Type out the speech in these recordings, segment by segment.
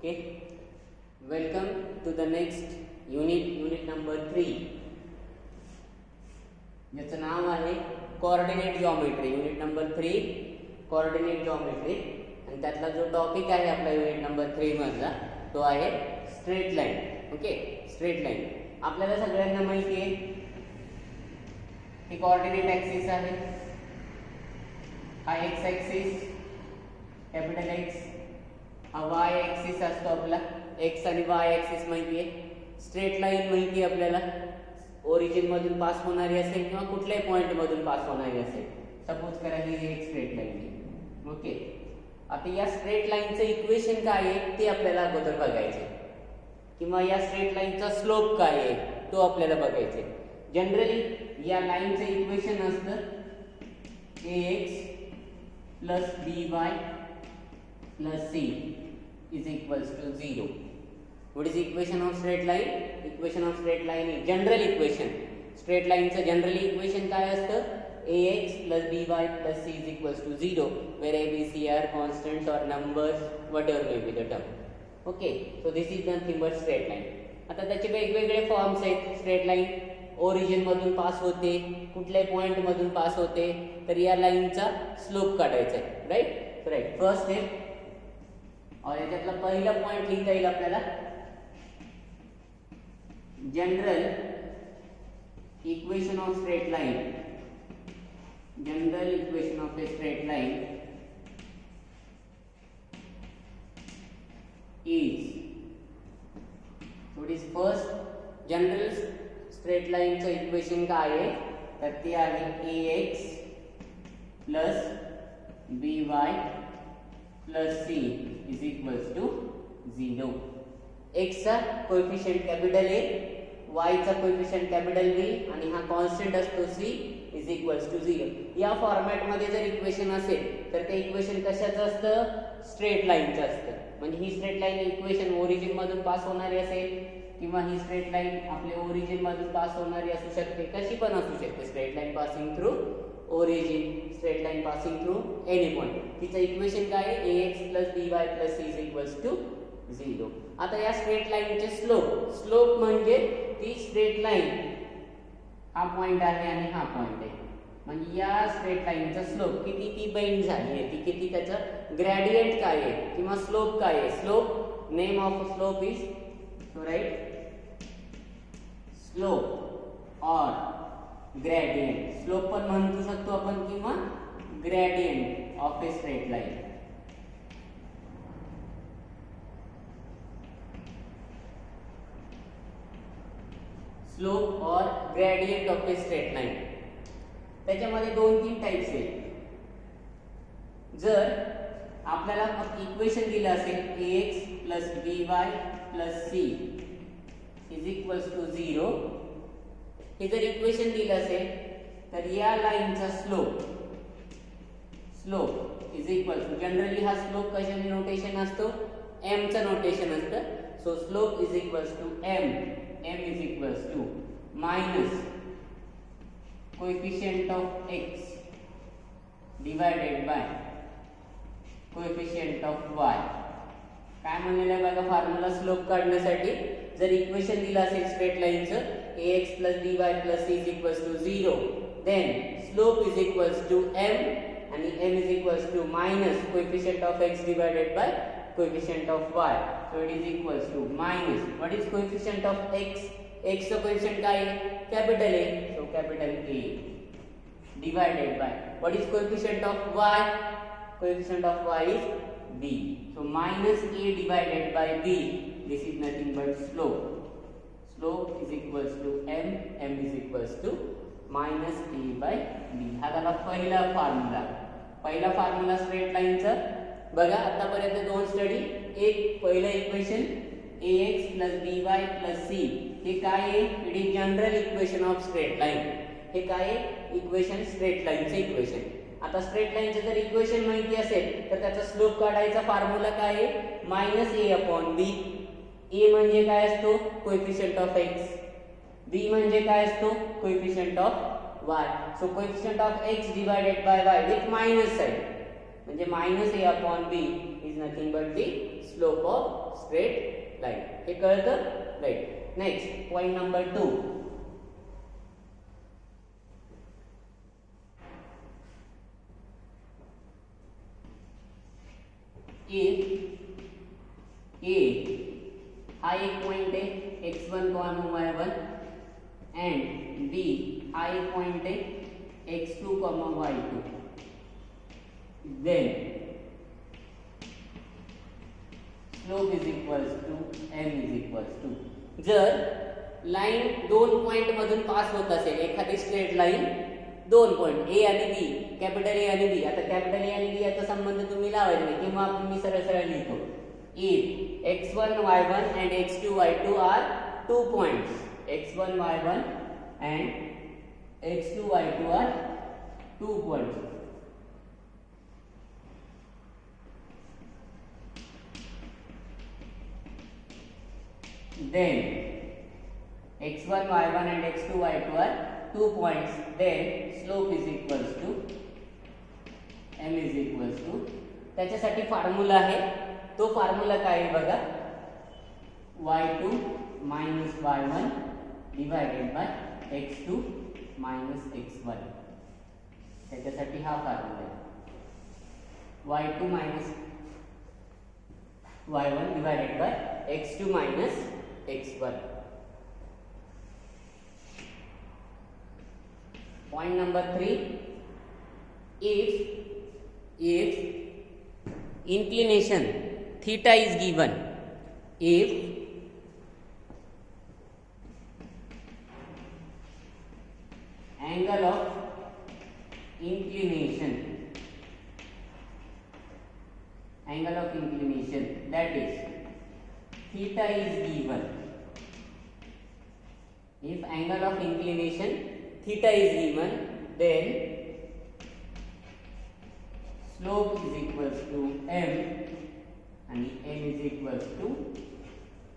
Okay, welcome to the next unit number 3. याचं नाव आहे coordinate geometry. Unit number 3 coordinate geometry. आणि त्यातला जो टॉपिक आहे आपला युनिट नंबर 3 मधला तो आहे straight line. Okay, straight line आपल्याला सगळ्यांना माहिती आहे की कोऑर्डिनेट ॲक्सिस आहे. हा एक्स ॲक्सिस कॅपिटल एक्स, हा वाय ॲक्सिस असतो आपला. एक्स आणि वाय ॲक्सिस माहिती आहे. स्ट्रेट लाईन माहिती आहे आपल्याला, ओरिजिन मधून पास होणारी असेल किंवा कुठल्याही पॉइंट मधून पास होणारी असेल. सपोज करा ही एक स्ट्रेट लाईन आहे. ओके, आता या स्ट्रेट लाईनचं इक्वेशन काय आहे ते आपल्याला अगोदर बघायचे, किंवा या स्ट्रेट लाईनचा स्लोप काय आहे तो आपल्याला बघायचे. जनरली या लाईनचं इक्वेशन असतं ax plus by plus c is equals to 0. What is the equation of straight line? Equation of straight line is general equation. Straight line चं generally equation काय असतं? ax plus by plus c is equals to 0, where a, b, c are constants or numbers, whatever may be the term. Okay, so this is nothing but straight line. आता त्याचे वेगवेगळे forms आहेत. Straight line origin मधून pass होते, कुठल्याही point मधून pass होते, तर या लाईनचा स्लोप काढायचा आहे. Right right first step. और याच्यातला पहिला पॉइंट लिहिता येईल आपल्याला general equation of straight line. General equation of a straight line is, so it is first general straight लाईनचं इक्वेशन काय आहे तर ते आहे ax plus by plus c is equals to 0. x चा कोएफिशिएंट कॅपिटल a, y चा coefficient capital b आणि हा कॉन्स्टंट असतो c is equals to 0. या फॉर्मॅट मध्ये जर इक्वेशन असेल तर ते इक्वेशन कशाचं असतं? स्ट्रेट लाईनचं असतं. म्हणजे ही स्ट्रेट लाईन इक्वेशन ओरिजिन मधून पास होणारी असेल किंवा ही स्ट्रेट लाईन आपल्या ओरिजिन मधून पास होणारी असू शकते, कशी पण असू शकते. Straight line passing through origin, straight line passing through any point. तिचं इक्वेशन काय आहे? ax plus by plus c is equals to 0. आता या स्ट्रेट लाईनचे स्लोप म्हणजे ती स्ट्रेट लाईन हा पॉइंट आहे आणि हा पॉइंट आहे, म्हणजे या स्ट्रेट लाईनचा स्लोप किती ती बेंड झाली आहे, ती किती त्याचं ग्रेडियंट काय आहे किंवा स्लोप काय आहे. Slope, name of slope is, so right, slope or gradient. Slope पण म्हणू शकतो आपण किंवा gradient of a straight line. Slope और gradient of a straight line. त्याच्यामध्ये 2-3 टाइप्स आहेत. जर आपल्याला इक्वेशन दिलं असेल ax plus by plus c is equals to 0, हे जर इक्वेशन दिलं असेल तर या लाईनचा slope is equal to, generally हा स्लोप कशाने नोटेशन असतो? m चं नोटेशन असतं. So slope is equals to m is equals to minus coefficient of x divided by coefficient of y. काय म्हणलेलं आहे बघा फॉर्म्युला स्लोप काढण्यासाठी. जर इक्वेशन दिलं असेल straight लाईनचं ax plus by plus c is equals to 0, then slope is equals to m आणि m is equals to minus coefficient of x divided by coefficient of y. So it is equals to minus, what is coefficient of x? x चा coefficient काय आहे? Capital A, so capital A divided by, what is coefficient of y? Coefficient of y is b. So minus a divided by b, this is nothing but slope. Slope is equals to m is equals to minus a by b. हा झाला पहिला formula. पहिला formula straight लाईनचा. बघा आतापर्यंत 2 study. एक पहिलं equation ax plus by plus c, हे काय आहे? It is general equation of straight line. हे काय आहे? इक्वेशन, स्ट्रेट लाईनचे इक्वेशन. आता स्ट्रेट लाईनचे जर इक्वेशन माहिती असेल तर त्याचा स्लोप काढायचा फॉर्म्युला काय आहे? Minus a upon b. a म्हणजे काय असतो? Coefficient of x. b म्हणजे काय असतो? Coefficient of y. So coefficient of x divided by y with minus sign. म्हणजे minus a upon b is nothing but the slope of straight line. हे कळतं? Right. Next point number 2. If a हा एक point आहे x1, y1 and बी हा एक point आहे x2, y2, then slope is equals to m is equals to. जर line दोन पॉइंट मधून पास होत असेल, एखादी स्ट्रेट लाईन दोन पॉइंट ए आणि बी, कॅपिटल ए आणि बी. आता कॅपिटल ए आणि बी याचा संबंध तुम्ही लावायचा नाही किंवा मी सरळ सरळ लिहितो. If x1, y1 and x2, y2 are 2 points, x1, y1 and x2, y2 are 2 points. Then x1, y1 and x2, y2 are 2 points. Then slope is equals to m is equals to. त्याच्यासाठी formula आहे. तो formula काय आहे बघा, y2 minus y1 divided by x2 minus x1. त्याच्यासाठी हा formula आहे, y2 minus y1 divided by x2 minus x1. Point number 3. If inclination theta is given, if angle of inclination that is theta is given, if angle of inclination theta is given, then slope is equals to m and m is equals to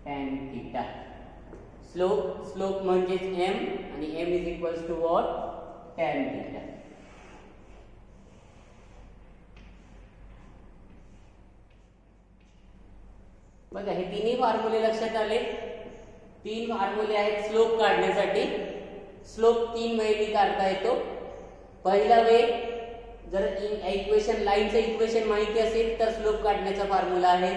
tan theta. Slope म्हणजेच m आणि m is equals to what? tan theta. बघा हे तिन्ही फॉर्म्युले लक्षात आले. 3 फॉर्म्युले आहेत slope काढण्यासाठी. Slope 3 वेळी काढता येतो. पहिला वे, जर इक्वेशन लाईनचं इक्वेशन माहिती असेल तर स्लोप काढण्याचा फॉर्म्युला आहे.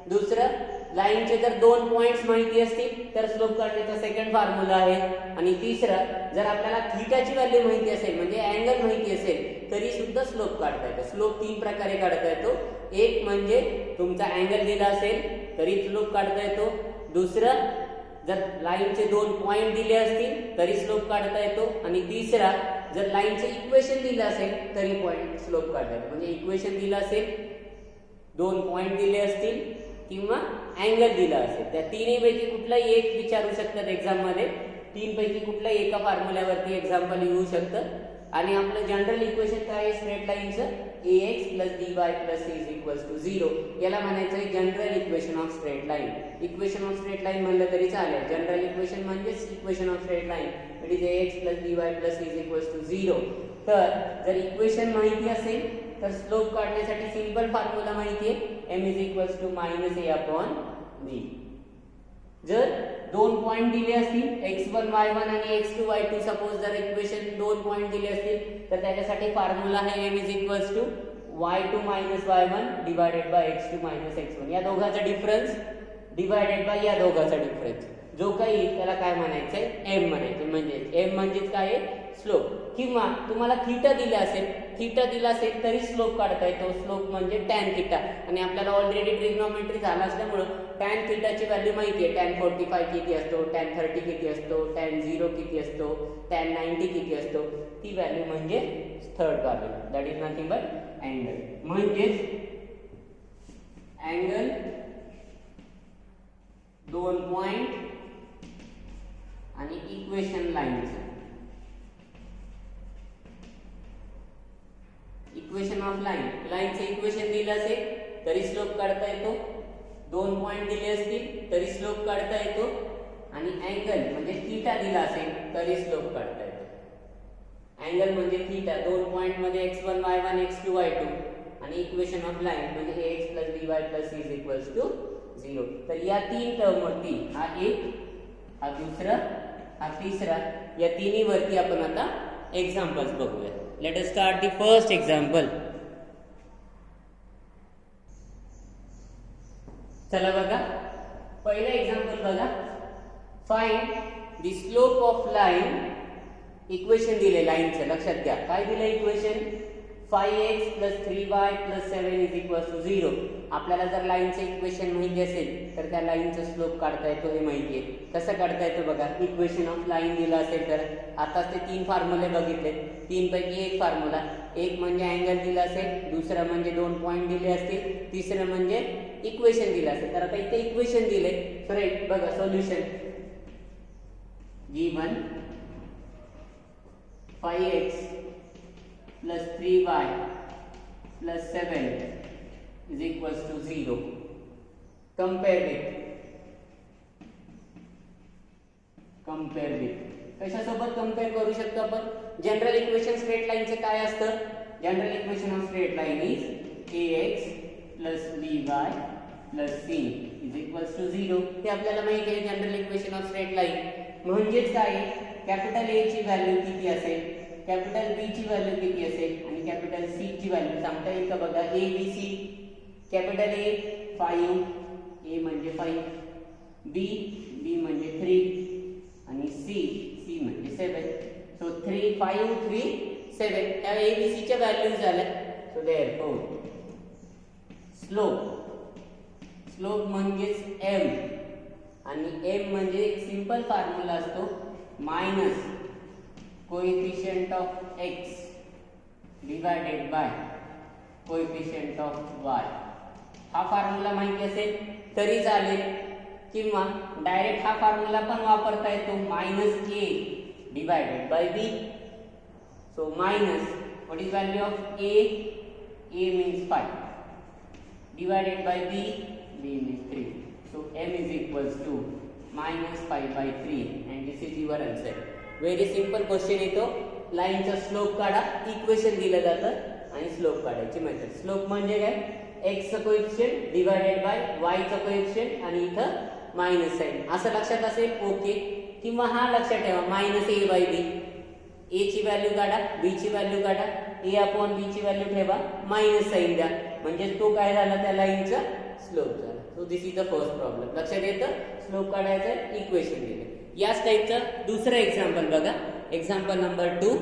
दुसरं, लाईनचे जर 2 पॉइंट्स माहिती असतील तर स्लोप काढण्याचा सेकंड फॉर्म्युला आहे. आणि तिसरं, जर आपल्याला थीटाची व्हॅल्यू माहिती असेल म्हणजे अँगल माहिती असेल तरी सुद्धा स्लोप काढता येतो. स्लोप 3 प्रकारे काढता येतो. एक म्हणजे तुमचा अँगल दिला असेल तरी स्लोप काढता येतो. दुसरं, जर लाईनचे 2 पॉइंट दिले असतील तरी स्लोप काढता येतो. आणि तिसरा, जर लाईनचे इक्वेशन दिलं असेल तरी पॉइंट स्लोप काढता येतो. म्हणजे इक्वेशन दिलं असेल, 2 पॉइंट दिले असतील किंवा अँगल दिला असेल, त्या तिन्ही पैकी कुठलाही एक विचारू शकतात एक्झाम मध्ये. 3 पैकी कुठलाही एका फॉर्म्युल्यावरती एक्झाम्पल येऊ शकतं. आणि आपलं जनरल इक्वेशन काय आहे straight लाईनचं, ax plus by plus c is equals to 0. याला म्हणायचं आहे general equation of straight line. Equation of straight line म्हणलं तरी चालेल. जनरल इक्वेशन म्हणजेच equation of straight line. It is ax plus by plus c is equals to 0. तर जर equation माहिती असेल तर स्लोप काढण्यासाठी सिंपल फॉर्म्युला माहिती आहे, m is equals to minus a upon b. जर 2 पॉइंट दिले असतील x1 y1 आणि x2 y2, सपोज जर इक्वेशन 2 पॉइंट दिले असतील तर त्याच्यासाठी फॉर्म्युला आहे m is equals to y2 minus y1 divided by x2 minus x1. या दोघांचा डिफरन्स डिवाइडेड बाय या दोघांचा डिफरन्स, जो काही त्याला काय म्हणायचंय, m म्हणायचं. म्हणजे m म्हणजेच काय आहे, स्लोप. किंवा तुम्हाला थीटा दिला असेल तरी स्लोप काढता येतो. स्लोप म्हणजे tan थीटा. आणि आपल्याला ऑलरेडी ट्रिग्नोमेट्री झाला असल्यामुळे tan थीटाची व्हॅल्यू माहिती आहे. tan 45 किती असतो, tan 30 किती असतो, tan 0 किती असतो, tan 90 किती असतो. ती व्हॅल्यू म्हणजे third value, that is nothing but angle. म्हणजेच अँगल 2 पॉइंट आणि इक्वेशन लाईनचं. इक्वेशन ऑफ लाईनचं इक्वेशन दिलं असेल तरी स्लोप काढता येतो. 2 पॉइंट दिले असतील तरी स्लोप काढता येतो. आणि अँगल म्हणजे थीटा दिला असेल तरी स्लोप काढता येतो. अँगल म्हणजे थीटा, 2 पॉइंट मध्ये x1 y1 x2 y2 आणि इक्वेशन ऑफ लाईन म्हणजे ax plus by plus c is equals to 0. तर या तीन टर्म वरती हा एक, हा दुसरा, हा तिसरा, या तिन्ही वरती आपण आता एक्झाम्पल्स बघूया. Let us start the first example. चला बघा, पहिलं एक्झाम्पल बघा. Find the slope of line. Equation दिले लाईनचं, लक्षात घ्या काय दिलं equation. 5x plus 3y plus 7 is equals to 0. आपल्याला जर लाईनचं इक्वेशन माहिती असेल तर त्या लाईनचा स्लोप काढता येतो हे माहिती आहे. कसं काढता येतो बघा. इक्वेशन ऑफ लाईन दिलं असेल तर आताच ते तीन फॉर्म्युले बघितले. तीन पैकी एक फॉर्म्युला, एक म्हणजे अँगल दिला असेल, दुसरं म्हणजे दोन पॉईंट दिले असतील, तिसरं म्हणजे इक्वेशन दिलं असेल. तर आता इथे इक्वेशन दिले. राईट बघा solution. Given 5x plus 3y plus 7 is equals to 0. Compare with कशासोबत कंपेअर करू शकतो आपण. जनरल इक्वेशन स्ट्रेट लाईनचे काय असतं. General equation of straight line is ax plus by plus c is equals to 0. ते आपल्याला माहिती आहे general equation of straight line. म्हणजेच काय, कॅपिटल A ची व्हॅल्यू किती असेल, कॅपिटल B ची व्हॅल्यू किती असेल आणि कॅपिटल C ची व्हॅल्यू सांगता येईल का बघा. A B C. Capital A 5, A म्हणजे 5, B म्हणजे 3 आणि C म्हणजे 7. सो 3 5 3 7 या A B C च्या व्हॅल्यूज झाल्या. सो देअरफॉर स्लोप म्हणजेच m आणि m म्हणजे एक सिंपल फॉर्म्युला असतो minus coefficient of x divided by coefficient of y. हा फॉर्म्युला माहिती असेल तरी चालेल किंवा डायरेक्ट हा फॉर्म्युला पण वापरता येतो minus a divided by b. So minus what is value of a means 5 divided by b means 3. So m is equals to -5/3 and this is your answer. Very simple question येतो. लाईनचा slope काढा, equation दिलं जातं आणि slope काढायची method. Slope म्हणजे काय, x चं कोएफिशिएंट डिवाइडेड बाय y चं कोएफिशिएंट आणि इथं मायनस साइन. असं लक्षात असेल ओके. किंवा हा लक्षात ठेवा -a/b. a ची व्हॅल्यू काढा, b ची व्हॅल्यू काढा, a/b ची व्हॅल्यू ठेवा, मायनस साइन द्या, म्हणजे तो काय झाला त्या लाईनचा स्लोप झाला. So this is the first problem. लक्षात येतं. स्लोप काढायचं, इक्वेशन दिलं. याच टाईपचं दुसरं एक्झाम्पल बघा. Example number 2.